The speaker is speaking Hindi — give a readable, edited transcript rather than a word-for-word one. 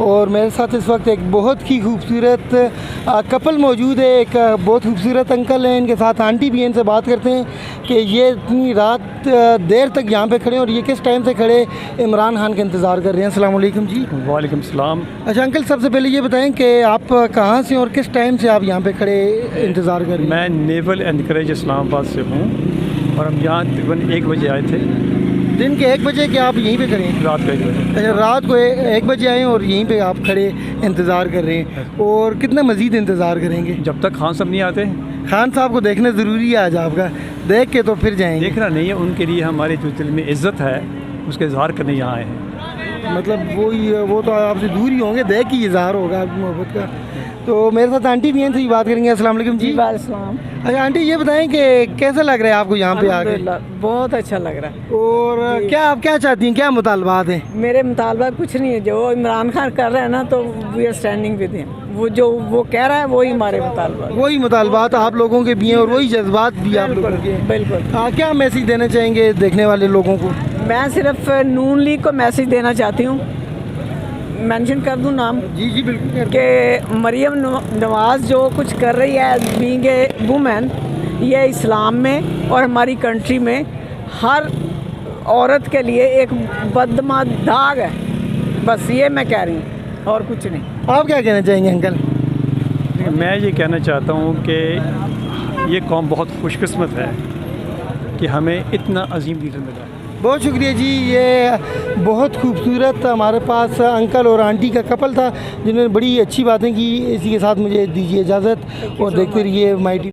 और मेरे साथ इस वक्त एक बहुत ही खूबसूरत कपल मौजूद है। एक बहुत खूबसूरत अंकल हैं, इनके साथ आंटी भी हैं। इनसे बात करते हैं कि ये इतनी रात देर तक यहाँ पे खड़े हैं और ये किस टाइम से खड़े इमरान खान का इंतज़ार कर रहे हैं। अस्सलाम वालेकुम जी। वालेकुम सलाम। अच्छा अंकल, सबसे पहले ये बताएं कि आप कहाँ से और किस टाइम से आप यहाँ पे खड़े इंतज़ार कर रहे हैं। मैं नेवल एनकरेज इस्लामाबाद से हूँ और हम यहाँ तकरीबन 1 बजे आए थे। दिन के 1 बजे के आप यहीं पे खड़े हैं? रात का 1 बजे। अच्छा, रात को 1 बजे आए और यहीं पे आप खड़े इंतज़ार कर रहे हैं। और कितना मज़ीद इंतज़ार करेंगे? जब तक खान साहब नहीं आते। खान साहब को देखना ज़रूरी है आज आपका, देख के तो फिर जाएंगे। देखना नहीं है, उनके लिए हमारे जो दिल में इज़्ज़त है उसके इजहार करने यहाँ आए हैं। मतलब वो तो आपसे दूर ही होंगे, देख ही इजहार होगा आपकी मोहब्बत का। तो मेरे साथ आंटी भी हैं, तो बात करेंगे। अस्सलाम वालेकुम जी। वालेकुम। अच्छा आंटी, ये बताएं कि कैसा लग रहा है आपको यहाँ पे आके? बहुत अच्छा लग रहा है। और क्या आप क्या चाहती हैं, क्या मुतालबात हैं? मेरे मुतालबा कुछ नहीं है, जो इमरान खान कर रहे हैं ना, तो we are standing with him. वो जो वो कह रहा है वही हमारे मुतालबा, वही मुतालबात आप लोगों के भी हैं और वही जज्बात भी आप लोगों के हैं। बिल्कुल। क्या मैसेज देना चाहेंगे देखने वाले लोगों को? मैं सिर्फ नून लीग को मैसेज देना चाहती हूँ, मेंशन कर दूँ नाम? जी जी बिल्कुल। कि मरियम नवाज़ जो कुछ कर रही है बीइंग ए वुमेन, ये इस्लाम में और हमारी कंट्री में हर औरत के लिए एक बदमा दाग है। बस ये मैं कह रही हूँ और कुछ नहीं। आप क्या कहना चाहेंगे अंकल? मैं ये कहना चाहता हूँ कि ये कौम बहुत खुशकिस्मत है कि हमें इतना अजीम लीडर मिला है। बहुत शुक्रिया जी। ये बहुत खूबसूरत हमारे पास अंकल और आंटी का कपल था जिन्होंने बड़ी अच्छी बातें की। इसी के साथ मुझे दीजिए इजाज़त और देखते रहिए माई टी।